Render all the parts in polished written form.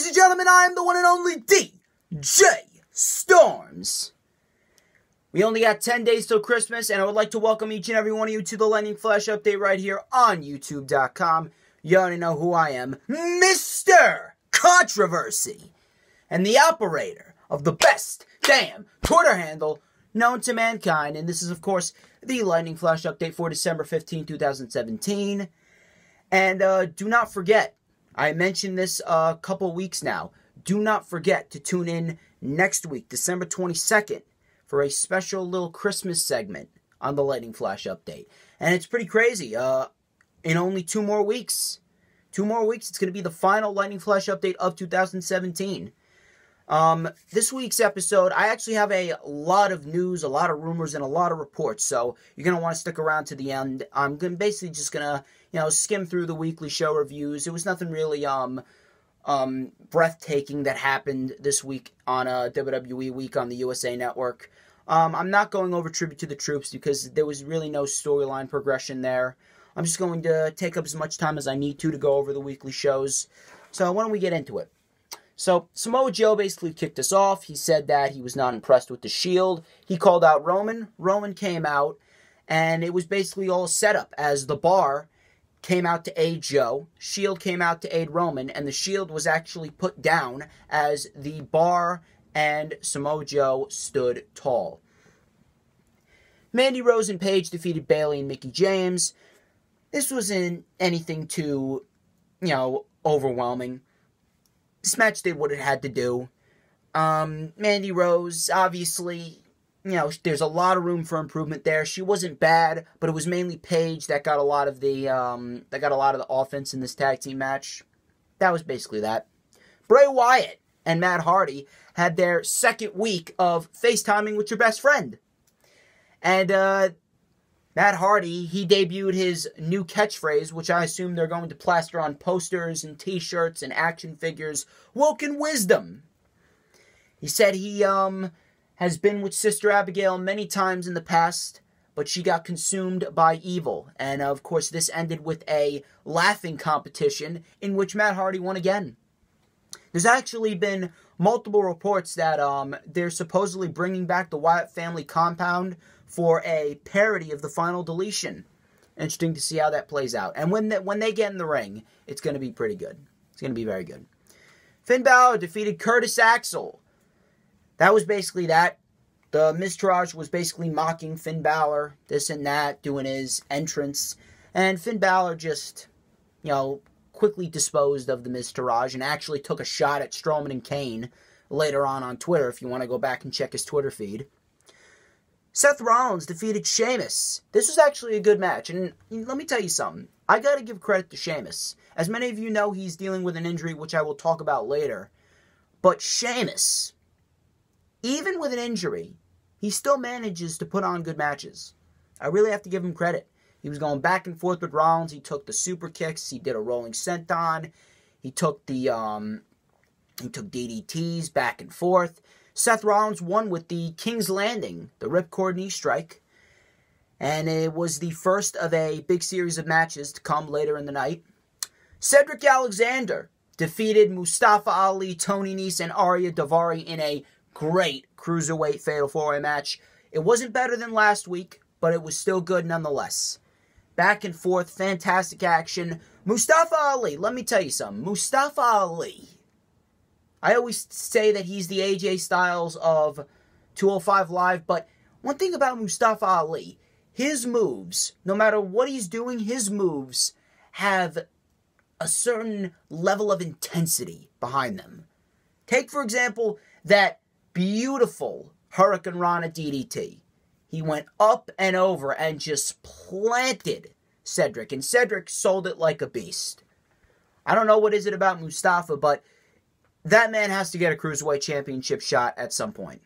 Ladies and gentlemen, I am the one and only DJ Storms. We only got 10 days till Christmas, and I would like to welcome each and every one of you to the Lightning Flash update right here on YouTube.com. You already know who I am, Mr. Controversy, and the operator of the best damn Twitter handle known to mankind. And this is, of course, the Lightning Flash update for December 15, 2017. And do not forget, I mentioned this a couple weeks now, do not forget to tune in next week, December 22nd, for a special little Christmas segment on the Lightning Flash update. And it's pretty crazy. In only 2 more weeks, it's going to be the final Lightning Flash update of 2017. This week's episode, I actually have a lot of news, a lot of rumors, and a lot of reports, so you're going to want to stick around to the end. I'm basically just going to, skim through the weekly show reviews. It was nothing really, breathtaking that happened this week on WWE Week on the USA Network. I'm not going over Tribute to the Troops because there was really no storyline progression there. I'm just going to take up as much time as I need to go over the weekly shows. So why don't we get into it? So Samoa Joe basically kicked us off. He said that he was not impressed with the Shield. He called out Roman. Roman came out, and it was basically all set up as the Bar came out to aid Joe, Shield came out to aid Roman, and the Shield was actually put down as the Bar and Samoa Joe stood tall. Mandy Rose and Paige defeated Bayley and Mickie James. This wasn't anything too, overwhelming. This match did what it had to do. Mandy Rose, obviously, there's a lot of room for improvement there. She wasn't bad, but it was mainly Paige that got a lot of the offense in this tag team match. That was basically that. Bray Wyatt and Matt Hardy had their second week of FaceTiming with your best friend. And Matt Hardy, he debuted his new catchphrase, which I assume they're going to plaster on posters and t-shirts and action figures. Woken Wisdom. He said he has been with Sister Abigail many times in the past, but she got consumed by evil. And of course, this ended with a laughing competition in which Matt Hardy won again. There's actually been multiple reports that they're supposedly bringing back the Wyatt family compound for a parody of the Final Deletion. Interesting to see how that plays out. And when they get in the ring, it's going to be pretty good. It's going to be very good. Finn Balor defeated Curtis Axel. That was basically that. The Miztourage was basically mocking Finn Balor, this and that, doing his entrance. And Finn Balor just, quickly disposed of the Miztourage and actually took a shot at Strowman and Kane later on Twitter, if you want to go back and check his Twitter feed. Seth Rollins defeated Sheamus. This was actually a good match, and let me tell you something. I gotta give credit to Sheamus. As many of you know, he's dealing with an injury, which I will talk about later. But Sheamus, even with an injury, he still manages to put on good matches. I really have to give him credit. He was going back and forth with Rollins. He took the super kicks. He did a rolling senton. He took DDTs back and forth. Seth Rollins won with the King's Landing, the Ripcord Knee Strike. And it was the first of a big series of matches to come later in the night. Cedric Alexander defeated Mustafa Ali, Tony Nese, and Arya Daivari in a great Cruiserweight Fatal 4-Way match. It wasn't better than last week, but it was still good nonetheless. Back and forth, fantastic action. Mustafa Ali, let me tell you something. Mustafa Ali, I always say that he's the AJ Styles of 205 Live, but one thing about Mustafa Ali, his moves, no matter what he's doing, his moves have a certain level of intensity behind them. Take, for example, that beautiful Hurricane Rana DDT. He went up and over and just planted Cedric, and Cedric sold it like a beast. I don't know what is it about Mustafa, but that man has to get a Cruiserweight Championship shot at some point.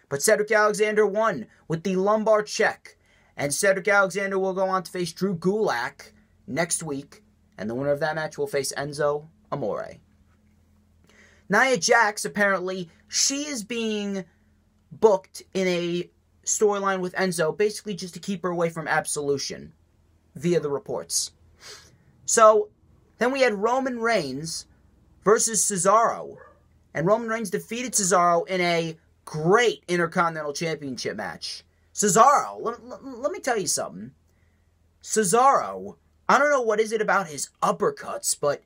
But Cedric Alexander won with the lumbar check. And Cedric Alexander will go on to face Drew Gulak next week. And the winner of that match will face Enzo Amore. Nia Jax, apparently, she is being booked in a storyline with Enzo, basically just to keep her away from Absolution, via the reports. So, then we had Roman Reigns versus Cesaro. And Roman Reigns defeated Cesaro in a great Intercontinental Championship match. Cesaro, let me tell you something. Cesaro, I don't know what is it about his uppercuts, but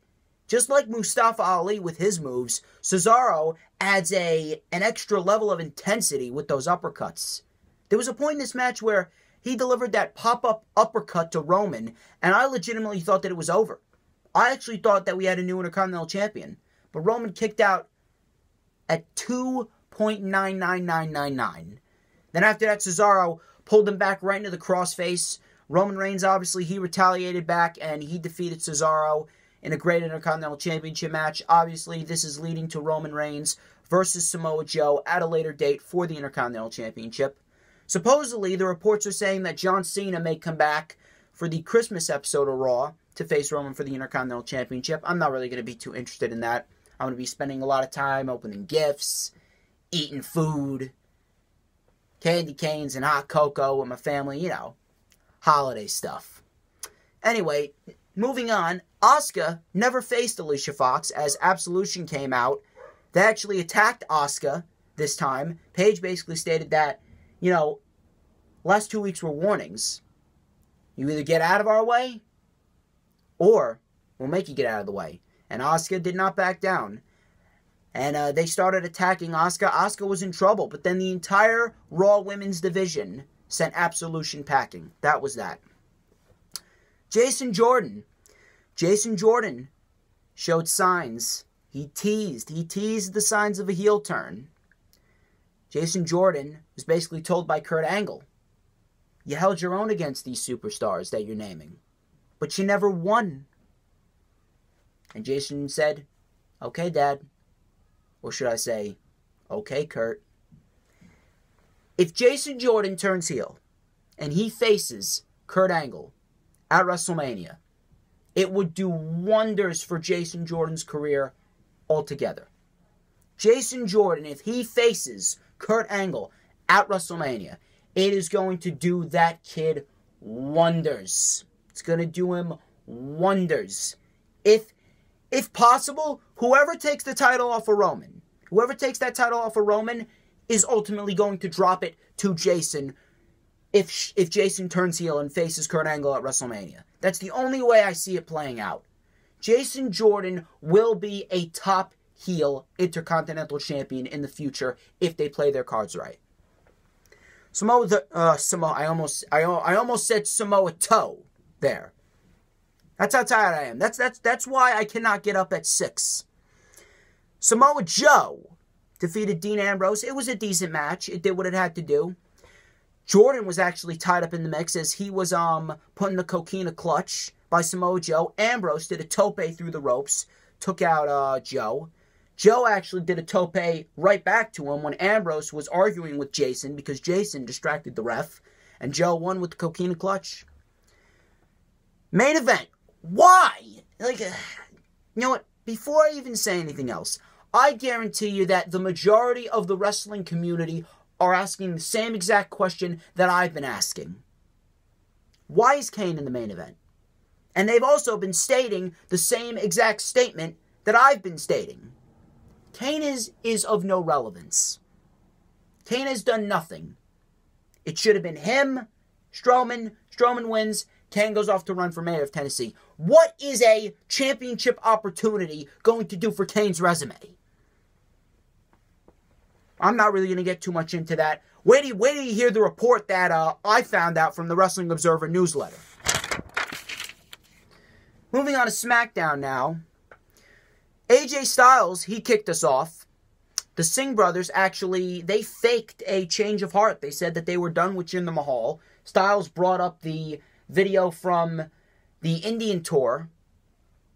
just like Mustafa Ali with his moves, Cesaro adds an extra level of intensity with those uppercuts. There was a point in this match where he delivered that pop-up uppercut to Roman, and I legitimately thought that it was over. I actually thought that we had a new Intercontinental Champion, but Roman kicked out at 2.99999. Then after that, Cesaro pulled him back right into the crossface. Roman Reigns, obviously, he retaliated back, and he defeated Cesaro in a great Intercontinental Championship match. Obviously, this is leading to Roman Reigns versus Samoa Joe at a later date for the Intercontinental Championship. Supposedly, the reports are saying that John Cena may come back for the Christmas episode of Raw to face Roman for the Intercontinental Championship. I'm not really going to be too interested in that. I'm going to be spending a lot of time opening gifts, eating food, candy canes and hot cocoa with my family, you know, holiday stuff. Anyway, moving on, Asuka never faced Alicia Fox as Absolution came out. They actually attacked Asuka this time. Paige basically stated that, you know, last 2 weeks were warnings. You either get out of our way, or we'll make you get out of the way. And Asuka did not back down. And they started attacking Asuka. Asuka was in trouble, but then the entire Raw Women's division sent Absolution packing. That was that. Jason Jordan. Jason Jordan showed signs. He teased the signs of a heel turn. Jason Jordan was basically told by Kurt Angle, you held your own against these superstars that you're naming, but you never won. And Jason said, okay, Dad. Or should I say, okay, Kurt. If Jason Jordan turns heel and he faces Kurt Angle at WrestleMania, it would do wonders for Jason Jordan's career altogether. Jason Jordan, if he faces Kurt Angle at WrestleMania, it is going to do that kid wonders. It's going to do him wonders. If possible, whoever takes the title off of Roman, is ultimately going to drop it to Jason if Jason turns heel and faces Kurt Angle at WrestleMania. That's the only way I see it playing out. Jason Jordan will be a top heel Intercontinental Champion in the future if they play their cards right. I almost said Samoa Toe there. That's how tired I am. That's why I cannot get up at 6. Samoa Joe defeated Dean Ambrose. It was a decent match. It did what it had to do. Jordan was actually tied up in the mix as he was put in the coquina clutch by Samoa Joe. Ambrose did a tope through the ropes, took out Joe. Joe actually did a tope right back to him when Ambrose was arguing with Jason because Jason distracted the ref, and Joe won with the coquina clutch. Main event. Why? You know what? Before I even say anything else, I guarantee you that the majority of the wrestling community are asking the same exact question that I've been asking. Why is Kane in the main event? And they've also been stating the same exact statement that I've been stating. Kane is of no relevance. Kane has done nothing. It should have been him, Strowman. Strowman wins. Kane goes off to run for mayor of Tennessee. What is a championship opportunity going to do for Kane's resume? I'm not really going to get too much into that. Wait till you hear the report that I found out from the Wrestling Observer newsletter. Moving on to SmackDown now. AJ Styles, he kicked us off. The Singh brothers actually, they faked a change of heart. They said that they were done with Jinder Mahal. Styles brought up the video from the Indian tour.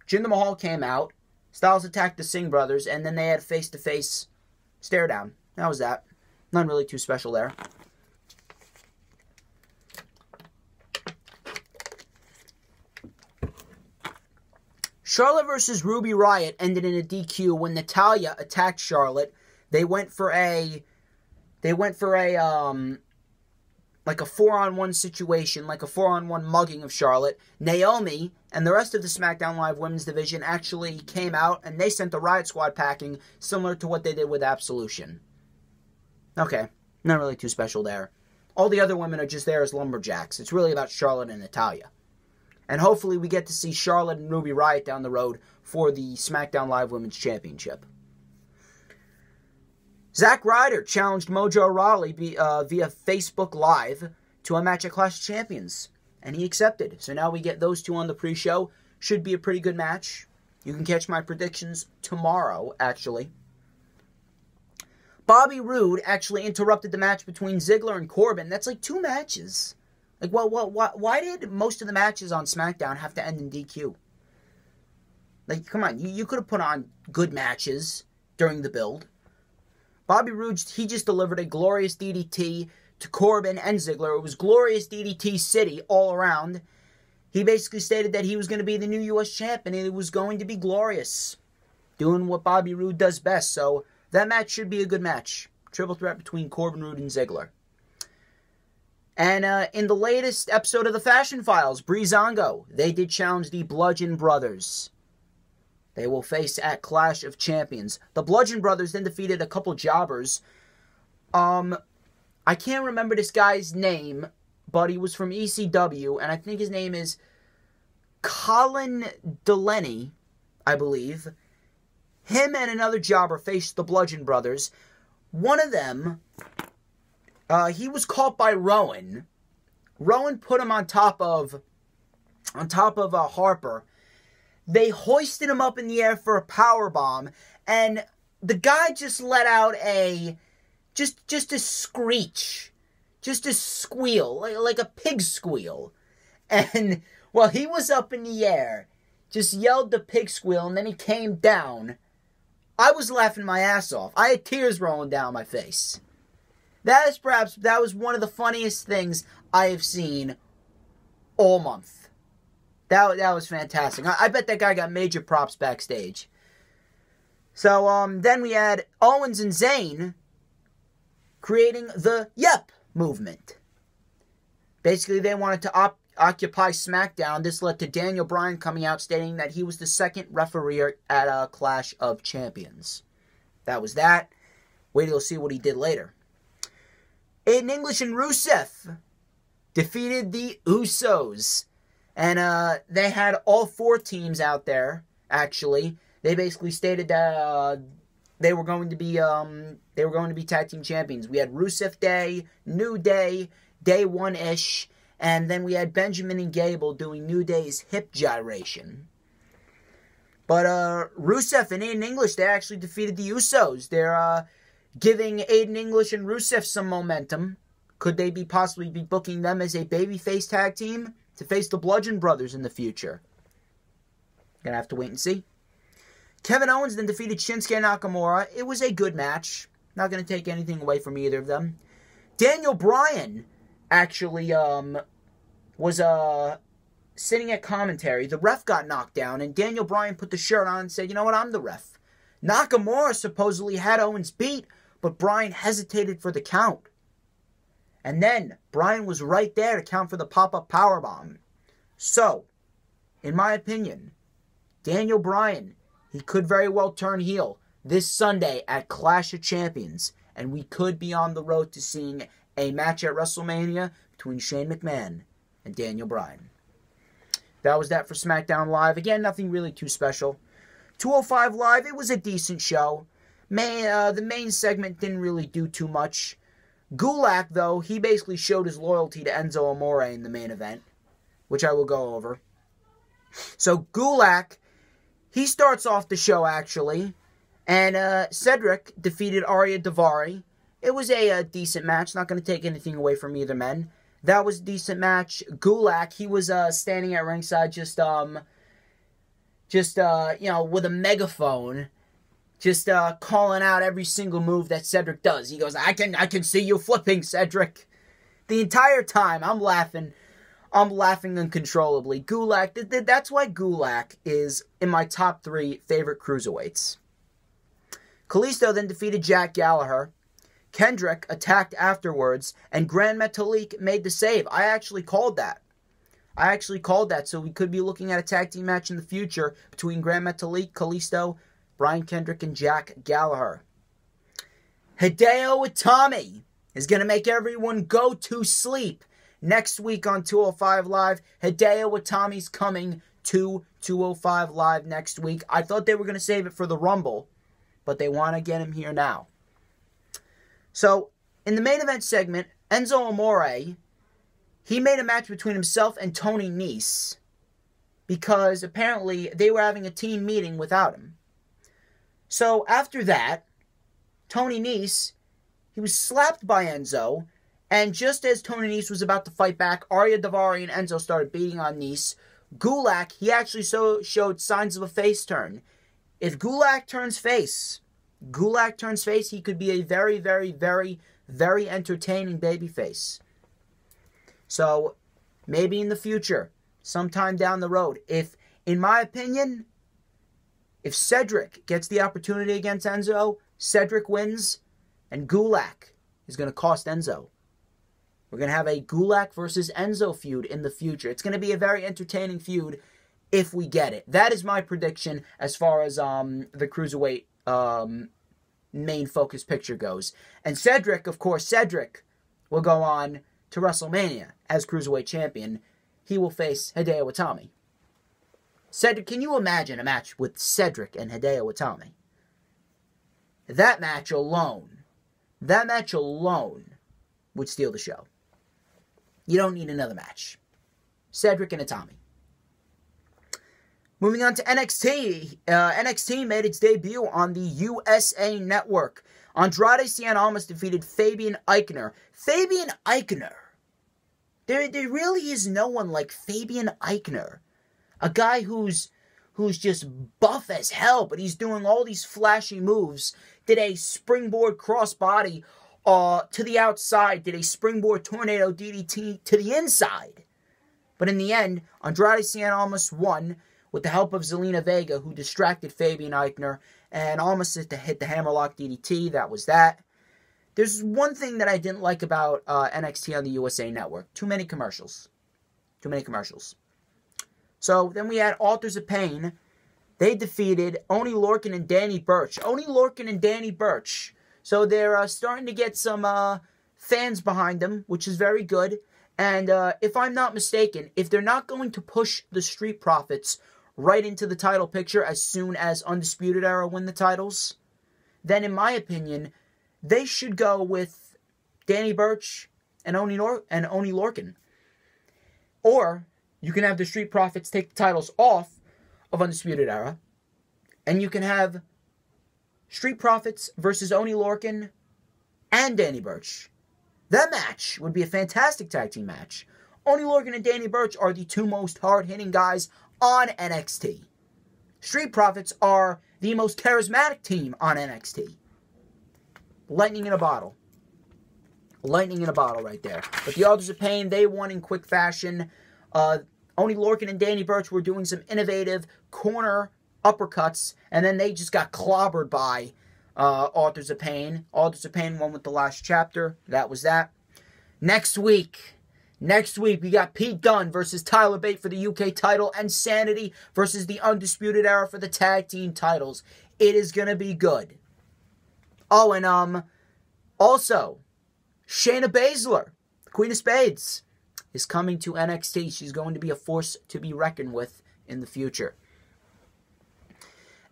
Jinder Mahal came out. Styles attacked the Singh brothers, and then they had a face-to-face stare down. That was that. Nothing really too special there. Charlotte versus Ruby Riott ended in a DQ when Natalya attacked Charlotte. They went for a like a 4-on-1 situation, like a 4-on-1 mugging of Charlotte, Naomi and the rest of the SmackDown Live Women's Division actually came out and they sent the Riot Squad packing, similar to what they did with Absolution. Okay, not really too special there. All the other women are just there as lumberjacks. It's really about Charlotte and Natalya. And hopefully we get to see Charlotte and Ruby Riott down the road for the SmackDown Live Women's Championship. Zack Ryder challenged Mojo Rawley via Facebook Live to a match at Clash of Champions. And he accepted. So now we get those two on the pre-show. Should be a pretty good match. You can catch my predictions tomorrow, actually. Bobby Roode actually interrupted the match between Ziggler and Corbin. That's like 2 matches. Like, why did most of the matches on SmackDown have to end in DQ? Like, come on. You could have put on good matches during the build. Bobby Roode, he just delivered a glorious DDT to Corbin and Ziggler. It was glorious DDT city all around. He basically stated that he was going to be the new U.S. champ, and it was going to be glorious. Doing what Bobby Roode does best, so that match should be a good match. Triple threat between Corbin, Roode, and Ziggler. And in the latest episode of the Fashion Files, Breezango, they did challenge the Bludgeon Brothers. They will face at Clash of Champions. The Bludgeon Brothers then defeated a couple jobbers. I can't remember this guy's name, but he was from ECW, and I think his name is Colin Delaney, I believe. Him and another jobber faced the Bludgeon Brothers. One of them, he was caught by Rowan. Rowan put him on top of Harper. They hoisted him up in the air for a powerbomb, and the guy just let out just a screech, just a squeal, like a pig squeal. And while he was up in the air, just yelled the pig squeal, and then he came down. I was laughing my ass off. I had tears rolling down my face. That was one of the funniest things I have seen all month. That was fantastic. I bet that guy got major props backstage. So, then we had Owens and Zayn creating the Yep movement. Basically, they wanted to occupy SmackDown. This led to Daniel Bryan coming out stating that he was the second referee at a Clash of Champions. That was that. Wait till you see what he did later. Aiden English and Rusev defeated the Usos. And they had all 4 teams out there, actually. They basically stated that they were going to be tag team champions. We had Rusev Day, New Day, Day 1-ish, and then we had Benjamin and Gable doing New Day's hip gyration. But Rusev and Aiden English, they actually defeated the Usos. They're giving Aiden English and Rusev some momentum. Could they possibly be booking them as a babyface tag team to face the Bludgeon Brothers in the future? Gonna have to wait and see. Kevin Owens then defeated Shinsuke Nakamura. It was a good match. Not gonna take anything away from either of them. Daniel Bryan actually was sitting at commentary. The ref got knocked down, and Daniel Bryan put the shirt on and said, "You know what? I'm the ref." Nakamura supposedly had Owens beat, but Bryan hesitated for the count. And then Bryan was right there to count for the pop-up powerbomb. So, in my opinion, Daniel Bryan, he could very well turn heel this Sunday at Clash of Champions. And we could be on the road to seeing a match at WrestleMania between Shane McMahon and Daniel Bryan. That was that for SmackDown Live. Again, nothing really too special. 205 Live, it was a decent show. The main segment didn't really do too much. Gulak, though, he basically showed his loyalty to Enzo Amore in the main event, which I will go over. So Gulak, he starts off the show, actually, and Cedric defeated Arya Daivari. It was a decent match, not going to take anything away from either men. That was a decent match. Gulak, he was standing at ringside just with a megaphone, just calling out every single move that Cedric does. He goes, I can see you flipping, Cedric. The entire time, I'm laughing uncontrollably. Gulak, that's why Gulak is in my top 3 favorite cruiserweights. Kalisto then defeated Jack Gallagher. Kendrick attacked afterwards, and Gran Metalik made the save. I actually called that. So we could be looking at a tag team match in the future between Gran Metalik, Kalisto, Brian Kendrick, and Jack Gallagher. Hideo Itami is going to make everyone go to sleep. Next week on 205 Live, Hideo Itami's coming to 205 Live next week. I thought they were going to save it for the Rumble, but they want to get him here now. So, in the main event segment, Enzo Amore, he made a match between himself and Tony Nese because apparently they were having a team meeting without him. So, after that, Tony Nese, he was slapped by Enzo, and just as Tony Nese was about to fight back, Arya Daivari and Enzo started beating on Nese. Gulak, he actually showed signs of a face turn. If Gulak turns face, he could be a very, very, very, very entertaining babyface. So, maybe in the future, sometime down the road, in my opinion, if Cedric gets the opportunity against Enzo, Cedric wins, and Gulak is going to cost Enzo. We're going to have a Gulak versus Enzo feud in the future. It's going to be a very entertaining feud if we get it. That is my prediction as far as the Cruiserweight main focus picture goes. And Cedric, of course, will go on to WrestleMania as Cruiserweight Champion. He will face Hideo Itami. Cedric, can you imagine a match with Cedric and Hideo Itami? That match alone would steal the show. You don't need another match. Cedric and Itami. Moving on to NXT. NXT made its debut on the USA Network. Andrade Cien Almas defeated Fabian Aichner. Fabian Aichner. There really is no one like Fabian Aichner. A guy who's just buff as hell, but he's doing all these flashy moves. Did a springboard crossbody to the outside. Did a springboard tornado DDT to the inside. But in the end, Andrade Cien Almas won with the help of Zelina Vega, who distracted Fabian Aichner, and Almas hit the hammerlock DDT. That was that. There's one thing that I didn't like about NXT on the USA Network. Too many commercials. So then we had Authors of Pain. They defeated Oney Lorcan and Danny Burch. So they're starting to get some fans behind them, which is very good. And if I'm not mistaken, if they're not going to push the Street Profits right into the title picture as soon as Undisputed Era win the titles, then in my opinion, they should go with Danny Burch and Oney Lorcan. Or you can have the Street Profits take the titles off of Undisputed Era, and you can have Street Profits versus Oney Lorcan and Danny Burch. That match would be a fantastic tag team match. Oney Lorcan and Danny Burch are the two most hard-hitting guys on NXT. Street Profits are the most charismatic team on NXT. Lightning in a bottle. Lightning in a bottle right there. But the Authors of Pain, they won in quick fashion. Oney Lorcan and Danny Burch were doing some innovative corner uppercuts, and then they just got clobbered by Authors of Pain. Authors of Pain won with the last chapter. That was that. Next week, we got Pete Dunne versus Tyler Bate for the UK title, and Sanity versus the Undisputed Era for the tag team titles. It is going to be good. Oh, and also, Shayna Baszler, Queen of Spades, is coming to NXT. She's going to be a force to be reckoned with in the future.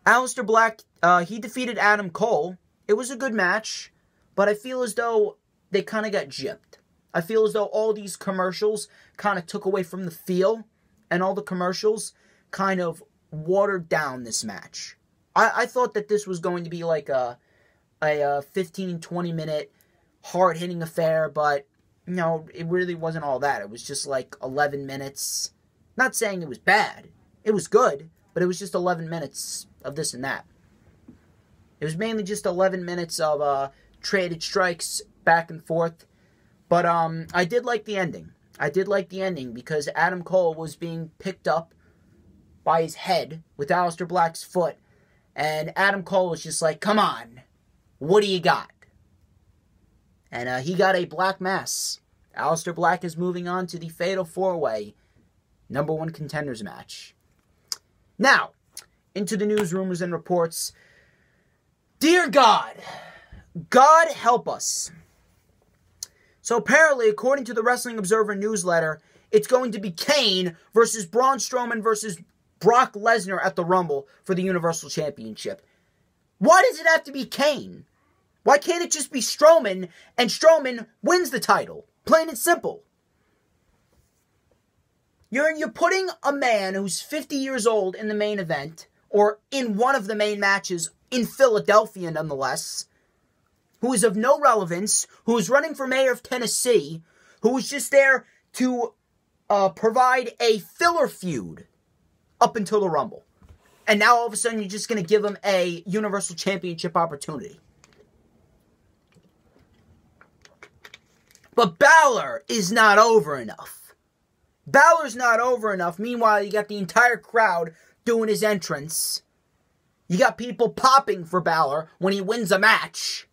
Alistair Black, he defeated Adam Cole. It was a good match, but I feel as though they kind of got gypped. I feel as though all these commercials kind of took away from the feel, and all the commercials kind of watered down this match. I thought that this was going to be like a 15-20 minute hard-hitting affair, but no, it really wasn't all that. It was just like 11 minutes. Not saying it was bad. It was good, but it was just 11 minutes of this and that. It was mainly just 11 minutes of traded strikes back and forth. But I did like the ending. Because Adam Cole was being picked up by his head with Aleister Black's foot. And Adam Cole was just like, come on, what do you got? And he got a black mass. Alistair Black is moving on to the Fatal 4-Way #1 Contenders match. Now, into the news, rumors, and reports. Dear God, God help us. So apparently, according to the Wrestling Observer newsletter, it's going to be Kane versus Braun Strowman versus Brock Lesnar at the Rumble for the Universal Championship. Why does it have to be Kane? Why can't it just be Strowman and Strowman wins the title? Plain and simple. You're putting a man who's 50 years old in the main event, or in one of the main matches in Philadelphia nonetheless, who is of no relevance, who is running for mayor of Tennessee, who was just there to provide a filler feud up until the Rumble. And now all of a sudden you're just going to give him a Universal Championship opportunity. But Balor is not over enough. Balor's not over enough. Meanwhile, you got the entire crowd doing his entrance. You got people popping for Balor when he wins a match.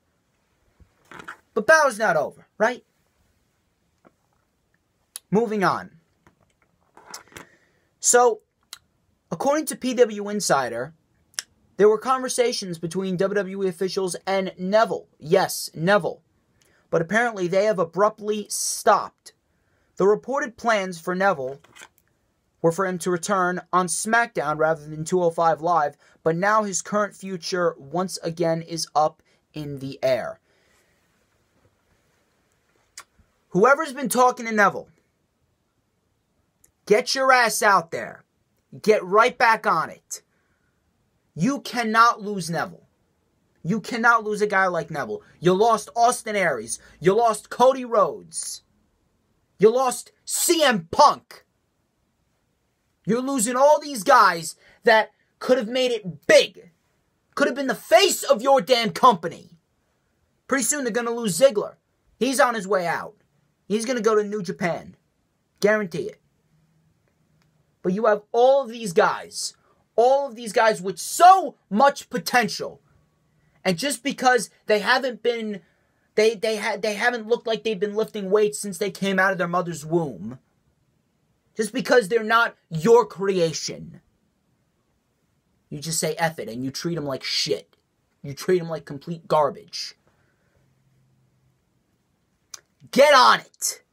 But Balor's not over, right? Moving on. So, according to PW Insider, there were conversations between WWE officials and Neville. Yes, Neville. But apparently they have abruptly stopped. The reported plans for Neville were for him to return on Smackdown rather than 205 Live, but now his current future once again is up in the air. Whoever's been talking to Neville, get your ass out there. Get right back on it. You cannot lose Neville. You cannot lose a guy like Neville. You lost Austin Aries. You lost Cody Rhodes. You lost CM Punk. You're losing all these guys that could have made it big. Could have been the face of your damn company. Pretty soon they're going to lose Ziggler. He's on his way out. He's going to go to New Japan. Guarantee it. But you have all of these guys with so much potential. And just because they haven't been, they haven't looked like they've been lifting weights since they came out of their mother's womb. Just because they're not your creation. You just say F it and you treat them like shit. You treat them like complete garbage. Get on it.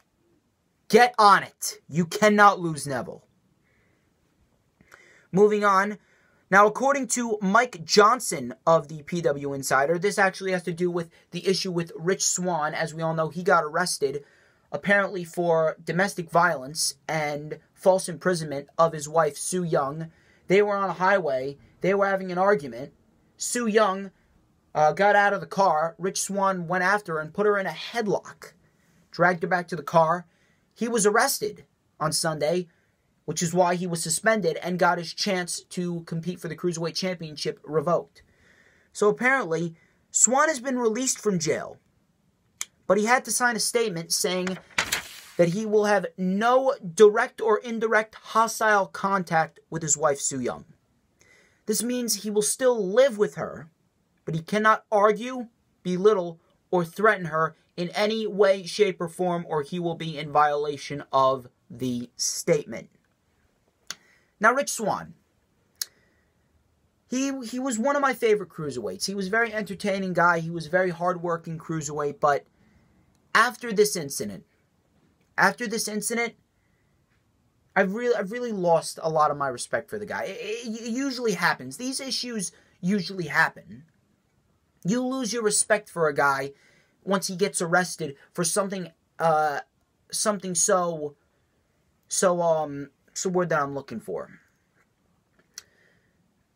Get on it. You cannot lose Neville. Moving on. Now, according to Mike Johnson of the PW Insider, this actually has to do with the issue with Rich Swann. As we all know, he got arrested, apparently for domestic violence and false imprisonment of his wife, Su Yung. They were on a highway. They were having an argument. Su Yung got out of the car. Rich Swann went after her and put her in a headlock. Dragged her back to the car. He was arrested on Sunday, which is why he was suspended and got his chance to compete for the Cruiserweight Championship revoked. So apparently, Swann has been released from jail, but he had to sign a statement saying that he will have no direct or indirect hostile contact with his wife, Su Yung. This means he will still live with her, but he cannot argue, belittle, or threaten her in any way, shape, or form, or he will be in violation of the statement. Now, Rich Swann, he was one of my favorite cruiserweights. He was a very entertaining guy. He was a very hardworking cruiserweight. But after this incident, I've really lost a lot of my respect for the guy. It usually happens. These issues usually happen. You lose your respect for a guy once he gets arrested for something so what's the word that I'm looking for?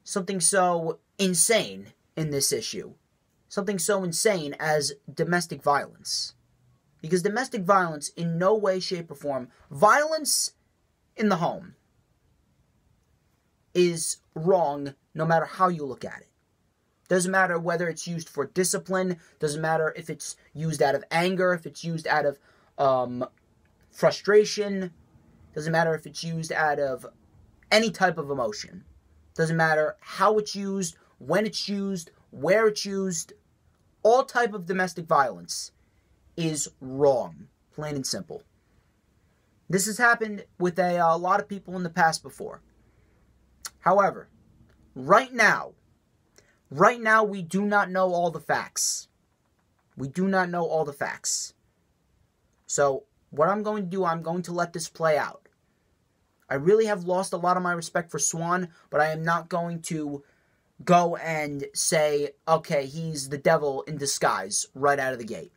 Something so insane in this issue. Something so insane as domestic violence. Because domestic violence in no way, shape, or form, violence in the home is wrong no matter how you look at it. Doesn't matter whether it's used for discipline. Doesn't matter if it's used out of anger, if it's used out of frustration. Doesn't matter if it's used out of any type of emotion. Doesn't matter how it's used, when it's used, where it's used. All type of domestic violence is wrong. Plain and simple. This has happened with a lot of people in the past before. However, right now, we do not know all the facts. We do not know all the facts. So, what I'm going to do, I'm going to let this play out. I really have lost a lot of my respect for Swann, but I am not going to go and say, okay, he's the devil in disguise right out of the gate.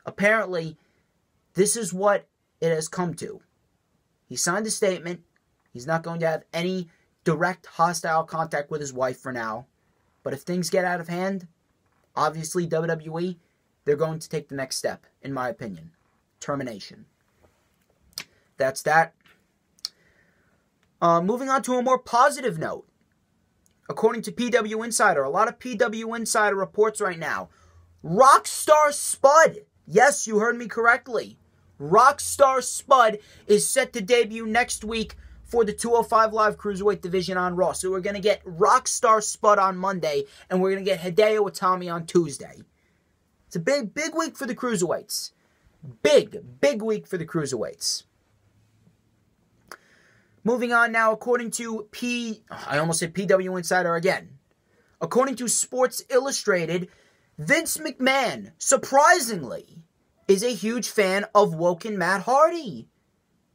Apparently, this is what it has come to. He signed a statement. He's not going to have any direct hostile contact with his wife for now. But if things get out of hand, obviously WWE, they're going to take the next step, in my opinion. Termination. That's that. Moving on to a more positive note. According to PW Insider, a lot of PW Insider reports right now. Rockstar Spud. Yes, you heard me correctly. Rockstar Spud is set to debut next week for the 205 Live Cruiserweight division on Raw. So we're going to get Rockstar Spud on Monday, and we're going to get Hideo Itami on Tuesday. It's a big week for the Cruiserweights. Big week for the Cruiserweights. Moving on now, according to I almost said PW Insider again. According to Sports Illustrated, Vince McMahon, surprisingly, is a huge fan of Woken Matt Hardy.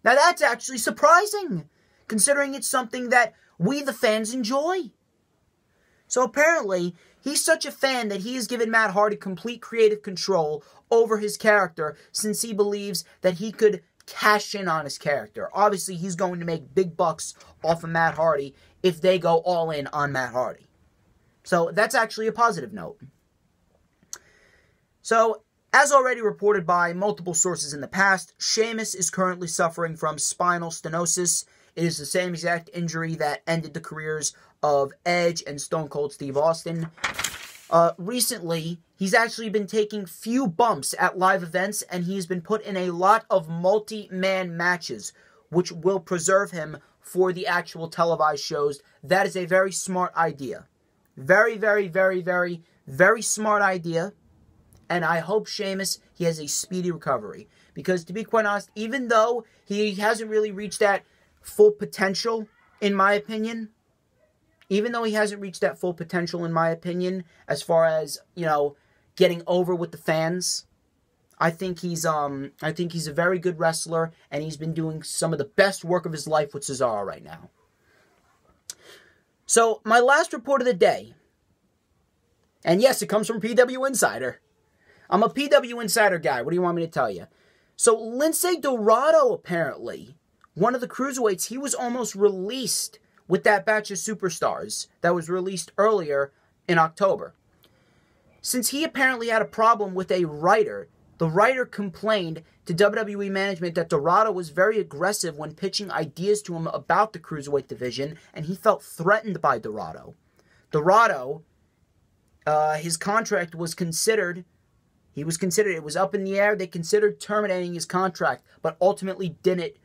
Now that's actually surprising, considering it's something that we the fans enjoy. So apparently, he's such a fan that he has given Matt Hardy complete creative control over his character since he believes that he could cash in on his character. Obviously, he's going to make big bucks off of Matt Hardy if they go all in on Matt Hardy. So that's actually a positive note. So, as already reported by multiple sources in the past, Sheamus is currently suffering from spinal stenosis. It is the same exact injury that ended the careers of Edge and Stone Cold Steve Austin. Recently, he's actually been taking few bumps at live events, and he's been put in a lot of multi-man matches, which will preserve him for the actual televised shows. That is a very smart idea. Very smart idea. And I hope Sheamus, he has a speedy recovery. Because to be quite honest, even though he hasn't really reached that full potential, in my opinion, as far as, getting over with the fans, I think he's a very good wrestler, and he's been doing some of the best work of his life with Cesaro right now. So, my last report of the day, and yes, it comes from PW Insider. I'm a PW Insider guy. What do you want me to tell you? So, Lincei Dorado, apparently, one of the Cruiserweights, he was almost released with that batch of superstars that was released earlier in October. Since he apparently had a problem with a writer, the writer complained to WWE management that Dorado was very aggressive when pitching ideas to him about the Cruiserweight division, and he felt threatened by Dorado. Dorado, his contract was considered... it was up in the air. They considered terminating his contract, but ultimately did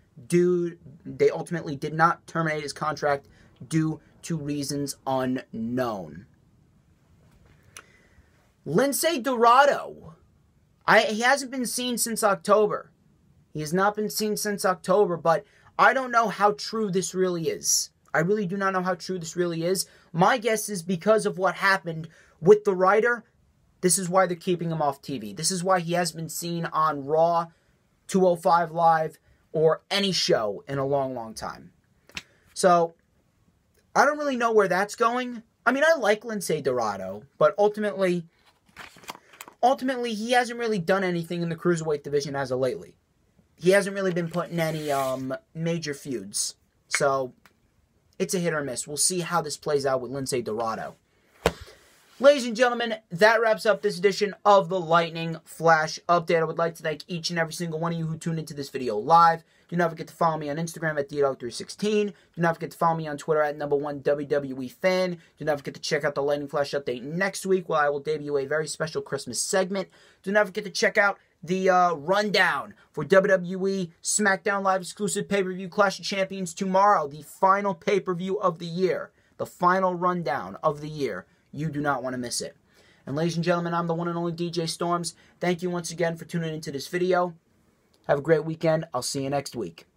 not terminate his contract due to reasons unknown. Lincei Dorado, he hasn't been seen since October. He has not been seen since October, but I don't know how true this really is. I really do not know how true this really is. My guess is because of what happened with the writer. This is why they're keeping him off TV. This is why he has been seen on Raw, 205 Live, or any show in a long time. So, I don't really know where that's going. I mean, I like Lincei Dorado, but ultimately, he hasn't really done anything in the Cruiserweight division as of lately. He hasn't really been put in any major feuds. So, it's a hit or miss. We'll see how this plays out with Lincei Dorado. Ladies and gentlemen, that wraps up this edition of the Lightning Flash Update. I would like to thank each and every single one of you who tuned into this video live. Do not forget to follow me on Instagram at DDog316. Do not forget to follow me on Twitter at #1 WWE Fan. Do not forget to check out the Lightning Flash Update next week, where I will debut a very special Christmas segment. Do not forget to check out the rundown for WWE Smackdown Live exclusive pay-per-view Clash of Champions tomorrow, the final pay-per-view of the year, the final rundown of the year. You do not want to miss it. And ladies and gentlemen, I'm the one and only DJ Storms. Thank you once again for tuning into this video. Have a great weekend. I'll see you next week.